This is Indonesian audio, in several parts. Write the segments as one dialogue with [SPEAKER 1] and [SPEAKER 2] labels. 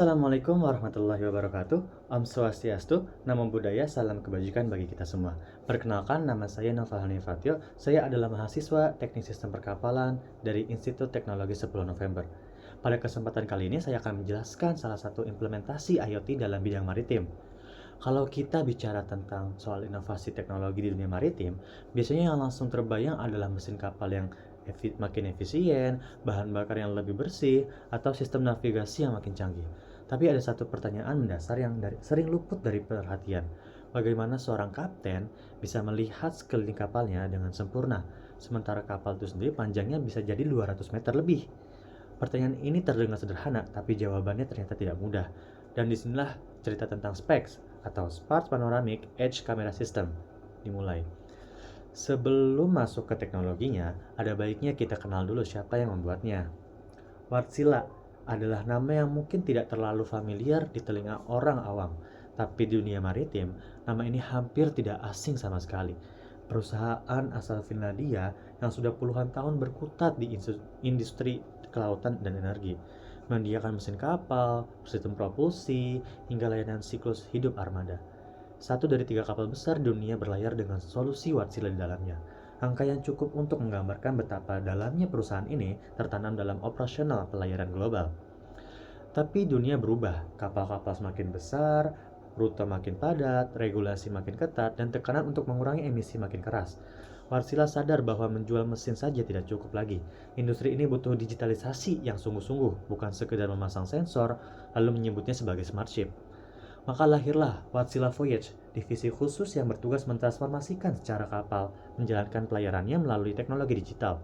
[SPEAKER 1] Assalamualaikum warahmatullahi wabarakatuh. Om Swastiastu, Namo Buddhaya, salam kebajikan bagi kita semua. Perkenalkan, nama saya Noval Hanifatio. Saya adalah mahasiswa Teknik Sistem Perkapalan dari Institut Teknologi 10 November. Pada kesempatan kali ini saya akan menjelaskan salah satu implementasi IoT dalam bidang maritim. Kalau kita bicara tentang soal inovasi teknologi di dunia maritim, biasanya yang langsung terbayang adalah mesin kapal yang makin efisien, bahan bakar yang lebih bersih, atau sistem navigasi yang makin canggih. Tapi ada satu pertanyaan mendasar yang sering luput dari perhatian. Bagaimana seorang kapten bisa melihat sekeliling kapalnya dengan sempurna, sementara kapal itu sendiri panjangnya bisa jadi 200 meter lebih? Pertanyaan ini terdengar sederhana, tapi jawabannya ternyata tidak mudah. Dan disinilah cerita tentang SPEX atau Sparse Panoramic Edge Camera System dimulai. Sebelum masuk ke teknologinya, ada baiknya kita kenal dulu siapa yang membuatnya. Wärtsilä adalah nama yang mungkin tidak terlalu familiar di telinga orang awam, tapi di dunia maritim, nama ini hampir tidak asing sama sekali. Perusahaan asal Finlandia yang sudah puluhan tahun berkutat di industri kelautan dan energi, menyediakan mesin kapal, sistem propulsi, hingga layanan siklus hidup armada. Satu dari 3 kapal besar dunia berlayar dengan solusi Wärtsilä di dalamnya. Angka yang cukup untuk menggambarkan betapa dalamnya perusahaan ini tertanam dalam operasional pelayaran global. Tapi dunia berubah, kapal-kapal semakin besar, rute makin padat, regulasi makin ketat, dan tekanan untuk mengurangi emisi makin keras. Wärtsilä sadar bahwa menjual mesin saja tidak cukup lagi. Industri ini butuh digitalisasi yang sungguh-sungguh, bukan sekedar memasang sensor, lalu menyebutnya sebagai smart ship. Maka lahirlah Wärtsilä Voyage, divisi khusus yang bertugas mentransformasikan secara kapal, menjalankan pelayarannya melalui teknologi digital.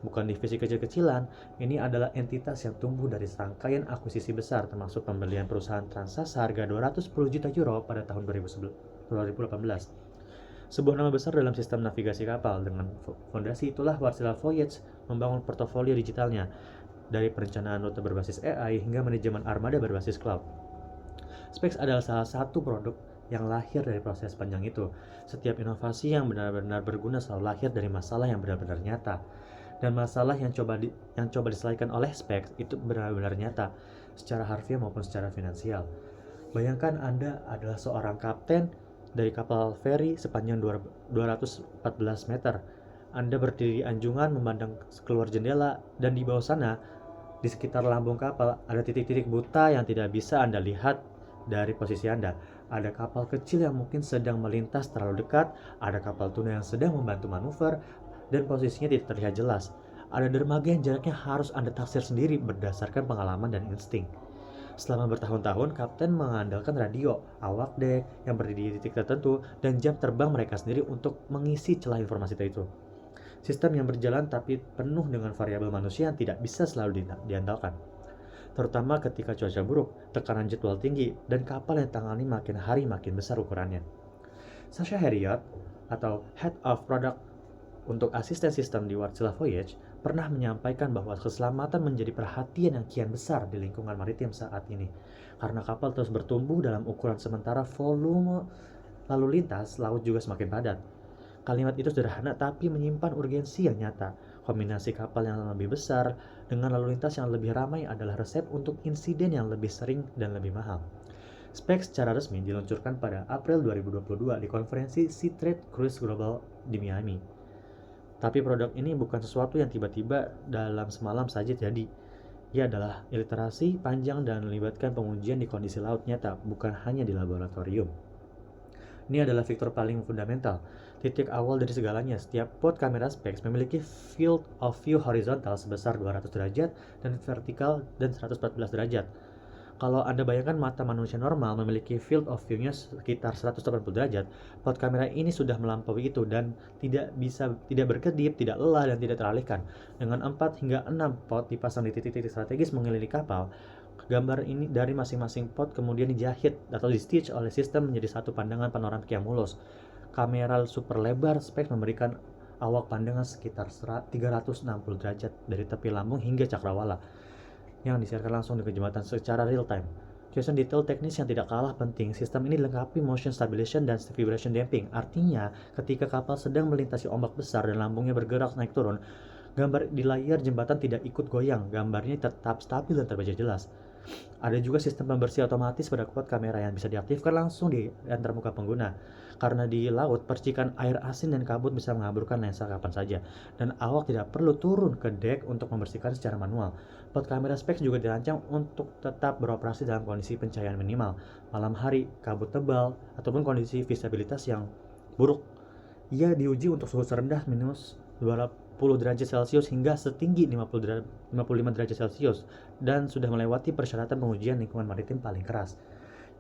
[SPEAKER 1] Bukan divisi kecil-kecilan, ini adalah entitas yang tumbuh dari serangkaian akuisisi besar termasuk pembelian perusahaan Transa seharga 210 juta euro pada tahun 2018. Sebuah nama besar dalam sistem navigasi kapal. Dengan fondasi itulah Wärtsilä Voyage membangun portofolio digitalnya, dari perencanaan rute berbasis AI hingga manajemen armada berbasis cloud. SPEX adalah salah satu produk yang lahir dari proses panjang itu. Setiap inovasi yang benar-benar berguna selalu lahir dari masalah yang benar-benar nyata. Dan masalah yang coba diselesaikan oleh SPEX itu benar-benar nyata, secara harfiah maupun secara finansial. Bayangkan Anda adalah seorang kapten dari kapal feri sepanjang 214 meter. Anda berdiri di anjungan memandang keluar jendela, dan di bawah sana, di sekitar lambung kapal, ada titik-titik buta yang tidak bisa Anda lihat dari posisi Anda. Ada kapal kecil yang mungkin sedang melintas terlalu dekat, ada kapal tuna yang sedang membantu manuver, dan posisinya tidak terlihat jelas. Ada dermaga yang jaraknya harus Anda taksir sendiri berdasarkan pengalaman dan insting. Selama bertahun-tahun, kapten mengandalkan radio, awak dek yang berdiri di titik tertentu, dan jam terbang mereka sendiri untuk mengisi celah informasi itu. Sistem yang berjalan tapi penuh dengan variabel manusia yang tidak bisa selalu diandalkan. Terutama ketika cuaca buruk, tekanan jadwal tinggi, dan kapal yang tangani makin hari makin besar ukurannya. Sasha Heriot, atau Head of Product untuk asisten sistem di Wärtsilä Voyage, pernah menyampaikan bahwa keselamatan menjadi perhatian yang kian besar di lingkungan maritim saat ini. Karena kapal terus bertumbuh dalam ukuran sementara volume lalu lintas laut juga semakin padat. Kalimat itu sederhana tapi menyimpan urgensi yang nyata. Kombinasi kapal yang lebih besar dengan lalu lintas yang lebih ramai adalah resep untuk insiden yang lebih sering dan lebih mahal. SPEX secara resmi diluncurkan pada April 2022 di konferensi Sea Trade Cruise Global di Miami. Tapi produk ini bukan sesuatu yang tiba-tiba dalam semalam saja jadi. Ia adalah literasi panjang dan melibatkan pengujian di kondisi laut nyata, bukan hanya di laboratorium. Ini adalah faktor paling fundamental, titik awal dari segalanya. Setiap pod kamera SPEX memiliki field of view horizontal sebesar 200 derajat dan vertikal dan 114 derajat. Kalau Anda bayangkan mata manusia normal memiliki field of view-nya sekitar 180 derajat, pod kamera ini sudah melampaui itu dan tidak berkedip, tidak lelah, dan tidak teralihkan. Dengan 4 hingga 6 pod dipasang di titik-titik strategis mengelilingi kapal, gambar ini dari masing-masing pod kemudian dijahit atau di-stitch oleh sistem menjadi satu pandangan panoramik yang mulus. Kamera super lebar SPEX memberikan awak pandangan sekitar 360 derajat dari tepi lambung hingga cakrawala, yang disiarkan langsung di jembatan secara real time. Jelasan detail teknis yang tidak kalah penting, sistem ini dilengkapi motion stabilization dan vibration damping. Artinya, ketika kapal sedang melintasi ombak besar dan lambungnya bergerak naik turun, gambar di layar jembatan tidak ikut goyang, gambarnya tetap stabil dan terbaca jelas. Ada juga sistem pembersih otomatis pada quad kamera yang bisa diaktifkan langsung di antar muka pengguna. Karena di laut, percikan air asin dan kabut bisa mengaburkan lensa kapan saja, dan awak tidak perlu turun ke dek untuk membersihkan secara manual. Quad kamera Specs juga dirancang untuk tetap beroperasi dalam kondisi pencahayaan minimal, malam hari, kabut tebal, ataupun kondisi visibilitas yang buruk. Ia diuji untuk suhu serendah minus 20 derajat Celcius hingga setinggi 55 derajat Celcius dan sudah melewati persyaratan pengujian lingkungan maritim paling keras.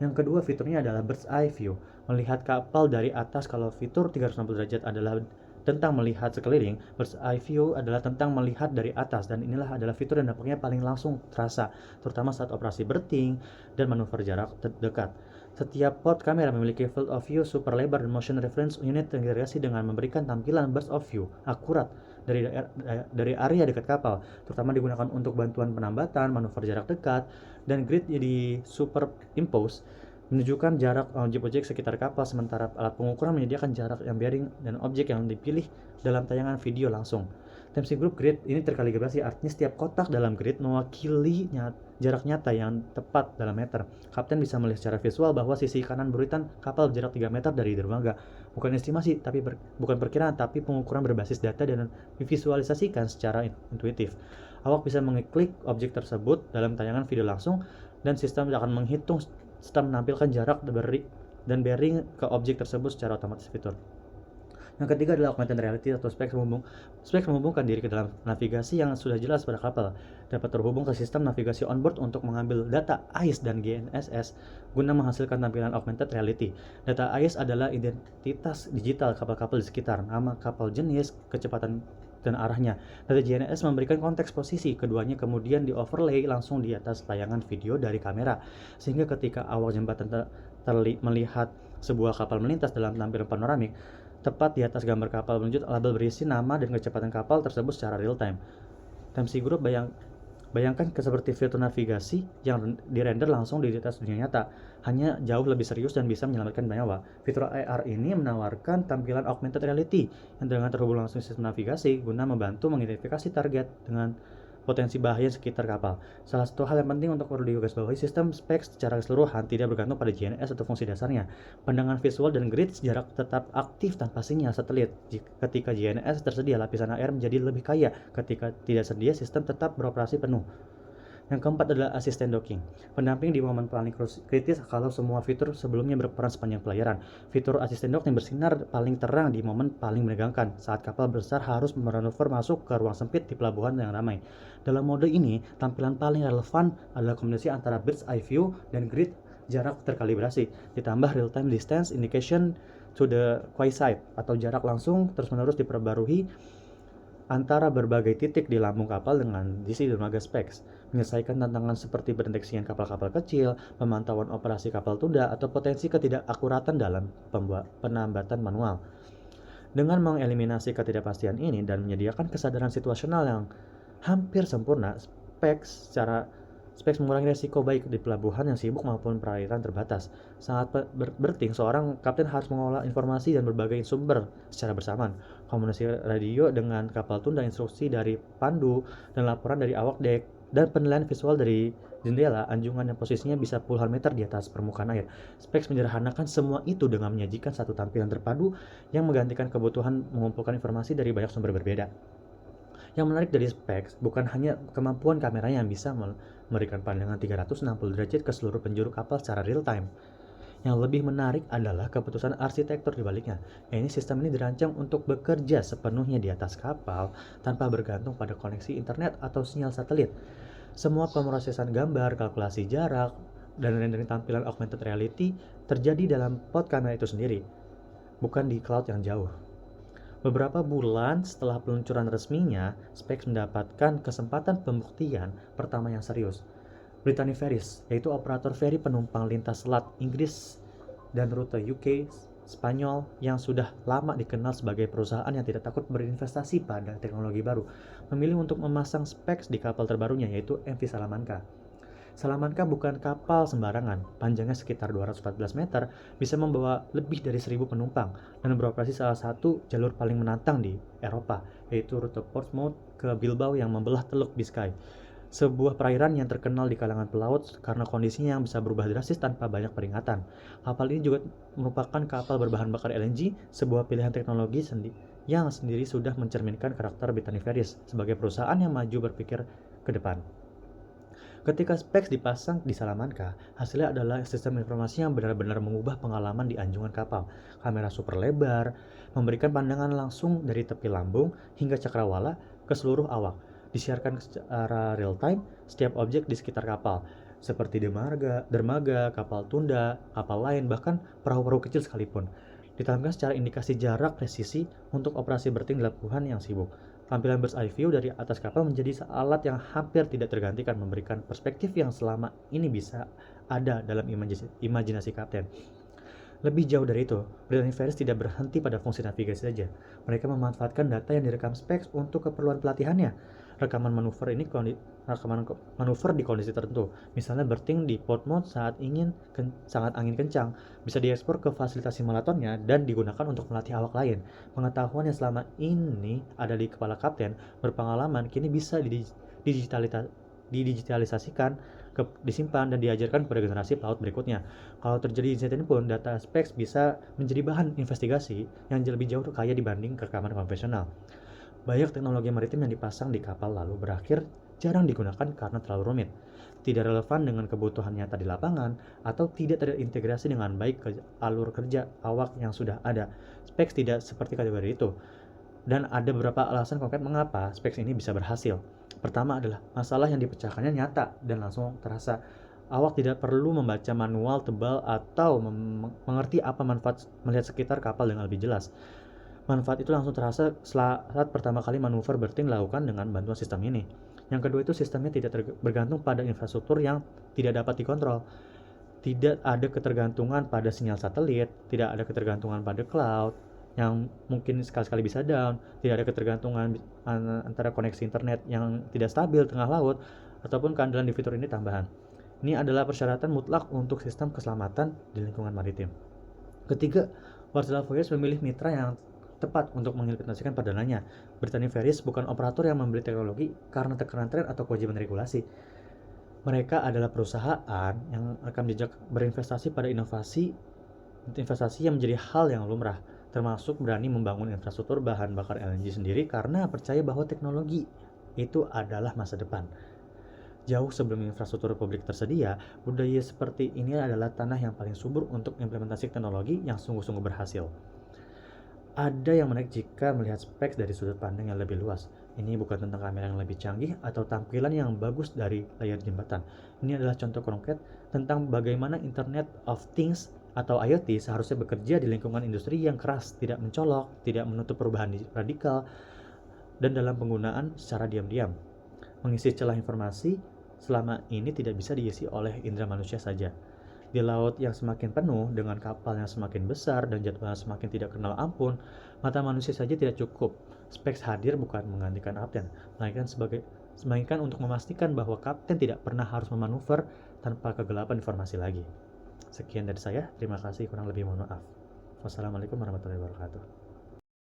[SPEAKER 1] Yang kedua fiturnya adalah Bird's Eye View, melihat kapal dari atas. Kalau fitur 360 derajat adalah tentang melihat sekeliling, Bird's Eye View adalah tentang melihat dari atas, dan inilah adalah fitur yang dampaknya paling langsung terasa, terutama saat operasi berting dan manuver jarak dekat. Setiap pod kamera memiliki field of view super lebar dan motion reference unit terintegrasi dengan memberikan tampilan burst of view akurat dari area dekat kapal, terutama digunakan untuk bantuan penambatan, manuver jarak dekat, dan grid di superimpose menunjukkan jarak objek-objek sekitar kapal, sementara alat pengukuran menyediakan jarak yang bearing dan objek yang dipilih dalam tayangan video langsung. Dempsey Group Grid ini terkalibrasi, artinya setiap kotak dalam grid mewakili jarak nyata yang tepat dalam meter. Kapten bisa melihat secara visual bahwa sisi kanan buritan kapal berjarak 3 meter dari dermaga. Bukan estimasi, bukan perkiraan, tapi pengukuran berbasis data dan divisualisasikan secara intuitif. Awak bisa mengklik objek tersebut dalam tayangan video langsung, dan sistem akan menghitung serta menampilkan jarak dan bearing ke objek tersebut secara otomatis fitur. Yang ketiga adalah augmented reality atau Specs menghubungkan diri ke dalam navigasi yang sudah jelas pada kapal, dapat terhubung ke sistem navigasi onboard untuk mengambil data AIS dan GNSS guna menghasilkan tampilan augmented reality. Data AIS adalah identitas digital kapal-kapal di sekitar, nama kapal, jenis, kecepatan, dan arahnya. Data GNSS memberikan konteks posisi keduanya, kemudian di-overlay langsung di atas tayangan video dari kamera, sehingga ketika awak jembatan melihat sebuah kapal melintas dalam tampilan panoramik, tepat di atas gambar kapal menunjuk label berisi nama dan kecepatan kapal tersebut secara real time. Dempsey Group bayangkan seperti fitur navigasi yang dirender langsung di atas dunia nyata, hanya jauh lebih serius dan bisa menyelamatkan nyawa. Fitur AR ini menawarkan tampilan augmented reality yang dengan terhubung langsung sistem navigasi guna membantu mengidentifikasi target dengan potensi bahaya sekitar kapal. Salah satu hal yang penting untuk perlu digarisbawahi, sistem Specs secara keseluruhan tidak bergantung pada GNSS atau fungsi dasarnya. Pandangan visual dan grid jarak tetap aktif tanpa sinyal satelit. Ketika GNSS tersedia, lapisan AR menjadi lebih kaya. Ketika tidak sedia, sistem tetap beroperasi penuh. Yang keempat adalah asisten docking, pendamping di momen paling kritis kalau semua fitur sebelumnya berperan sepanjang pelayaran. Fitur asisten docking bersinar paling terang di momen paling menegangkan, saat kapal besar harus bermanuver masuk ke ruang sempit di pelabuhan yang ramai. Dalam mode ini, tampilan paling relevan adalah kombinasi antara Bird's Eye View dan grid jarak terkalibrasi, ditambah real-time distance indication to the quayside atau jarak langsung terus-menerus diperbarui antara berbagai titik di lambung kapal dengan diisi dermaga Specs, menyelesaikan tantangan seperti pendeteksian kapal-kapal kecil, pemantauan operasi kapal tunda, atau potensi ketidakakuratan dalam penambatan manual. Dengan mengeliminasi ketidakpastian ini dan menyediakan kesadaran situasional yang hampir sempurna, Specs mengurangi resiko baik di pelabuhan yang sibuk maupun perairan terbatas. Saat berting, seorang kapten harus mengolah informasi dan berbagai sumber secara bersamaan. Komunikasi radio dengan kapal tunda, instruksi dari pandu, dan laporan dari awak dek, dan penilaian visual dari jendela anjungan yang posisinya bisa puluhan meter di atas permukaan air. Specs menyederhanakan semua itu dengan menyajikan satu tampilan terpadu yang menggantikan kebutuhan mengumpulkan informasi dari banyak sumber berbeda. Yang menarik dari Specs bukan hanya kemampuan kameranya yang bisa memberikan pandangan 360 derajat ke seluruh penjuru kapal secara real time. Yang lebih menarik adalah keputusan arsitektur di baliknya. Ini sistem ini dirancang untuk bekerja sepenuhnya di atas kapal tanpa bergantung pada koneksi internet atau sinyal satelit. Semua pemrosesan gambar, kalkulasi jarak, dan rendering tampilan augmented reality terjadi dalam pod kamera itu sendiri, bukan di cloud yang jauh. Beberapa bulan setelah peluncuran resminya, Specs mendapatkan kesempatan pembuktian pertama yang serius. Brittany Ferries, yaitu operator feri penumpang lintas selat Inggris dan rute UK Spanyol yang sudah lama dikenal sebagai perusahaan yang tidak takut berinvestasi pada teknologi baru, memilih untuk memasang Specs di kapal terbarunya, yaitu MV Salamanca. Salamanca bukan kapal sembarangan, panjangnya sekitar 214 meter, bisa membawa lebih dari 1.000 penumpang, dan beroperasi salah satu jalur paling menantang di Eropa, yaitu rute Portsmouth ke Bilbao yang membelah Teluk Biscay. sebuah perairan yang terkenal di kalangan pelaut karena kondisinya yang bisa berubah drastis tanpa banyak peringatan. Kapal ini juga merupakan kapal berbahan bakar LNG, sebuah pilihan teknologi yang sendiri sudah mencerminkan karakter Brittany Ferries sebagai perusahaan yang maju berpikir ke depan. Ketika Specs dipasang di Salamanca, hasilnya adalah sistem informasi yang benar-benar mengubah pengalaman di anjungan kapal. Kamera super lebar, memberikan pandangan langsung dari tepi lambung hingga cakrawala ke seluruh awak. Disiarkan secara real time setiap objek di sekitar kapal, seperti dermaga, kapal tunda, kapal lain, bahkan perahu-perahu kecil sekalipun. Ditampilkan secara indikasi jarak presisi untuk operasi berting dalam Tuhan yang sibuk. Tampilan bird's eye view dari atas kapal menjadi alat yang hampir tidak tergantikan, memberikan perspektif yang selama ini bisa ada dalam imajinasi kapten. Lebih jauh dari itu, Brittany Ferries tidak berhenti pada fungsi navigasi saja. Mereka memanfaatkan data yang direkam Specs untuk keperluan pelatihannya. Rekaman manuver di kondisi tertentu, misalnya berting di port mode saat sangat angin kencang, bisa diekspor ke fasilitas simulatornya dan digunakan untuk melatih awak lain. Pengetahuan yang selama ini ada di kepala kapten berpengalaman kini bisa didigitalisasikan, disimpan dan diajarkan kepada generasi pelaut berikutnya. Kalau terjadi insiden pun, data Specs bisa menjadi bahan investigasi yang lebih jauh kaya dibanding rekaman konvensional. Banyak teknologi maritim yang dipasang di kapal lalu berakhir jarang digunakan karena terlalu rumit, tidak relevan dengan kebutuhan nyata di lapangan, atau tidak terintegrasi dengan baik ke alur kerja awak yang sudah ada. Specs tidak seperti kategori itu. Dan ada beberapa alasan konkret mengapa Specs ini bisa berhasil. Pertama adalah masalah yang dipecahkannya nyata dan langsung terasa. Awak tidak perlu membaca manual tebal atau mengerti apa manfaat melihat sekitar kapal dengan lebih jelas. Manfaat itu langsung terasa saat pertama kali manuver berting dilakukan dengan bantuan sistem ini. Yang kedua itu sistemnya tidak bergantung pada infrastruktur yang tidak dapat dikontrol. Tidak ada ketergantungan pada sinyal satelit, tidak ada ketergantungan pada cloud, yang mungkin sekali-sekali bisa down, tidak ada ketergantungan antara koneksi internet yang tidak stabil tengah laut, ataupun keandalan di fitur ini tambahan. Ini adalah persyaratan mutlak untuk sistem keselamatan di lingkungan maritim. Ketiga, Wärtsilä Voyage memilih mitra yang tepat untuk mengimplementasikan perdananya. Brittany Ferries bukan operator yang membeli teknologi karena tekanan tren atau kewajiban regulasi. Mereka adalah perusahaan yang rekam jejak berinvestasi pada investasi yang menjadi hal yang lumrah, termasuk berani membangun infrastruktur bahan bakar LNG sendiri karena percaya bahwa teknologi itu adalah masa depan. Jauh sebelum infrastruktur publik tersedia, budaya seperti ini adalah tanah yang paling subur untuk implementasi teknologi yang sungguh-sungguh berhasil. Ada yang menarik jika melihat Specs dari sudut pandang yang lebih luas. Ini bukan tentang kamera yang lebih canggih atau tampilan yang bagus dari layar jembatan. Ini adalah contoh konkret tentang bagaimana Internet of Things atau IoT seharusnya bekerja di lingkungan industri yang keras, tidak mencolok, tidak menutup perubahan radikal, dan dalam penggunaan secara diam-diam. Mengisi celah informasi selama ini tidak bisa diisi oleh indera manusia saja. Di laut yang semakin penuh, dengan kapal yang semakin besar dan jadwal semakin tidak kenal ampun, mata manusia saja tidak cukup. Specs hadir bukan menggantikan kapten, melainkan untuk memastikan bahwa kapten tidak pernah harus memanuver tanpa kegelapan informasi lagi. Sekian dari saya, terima kasih, kurang lebih mohon maaf. Wassalamualaikum warahmatullahi wabarakatuh.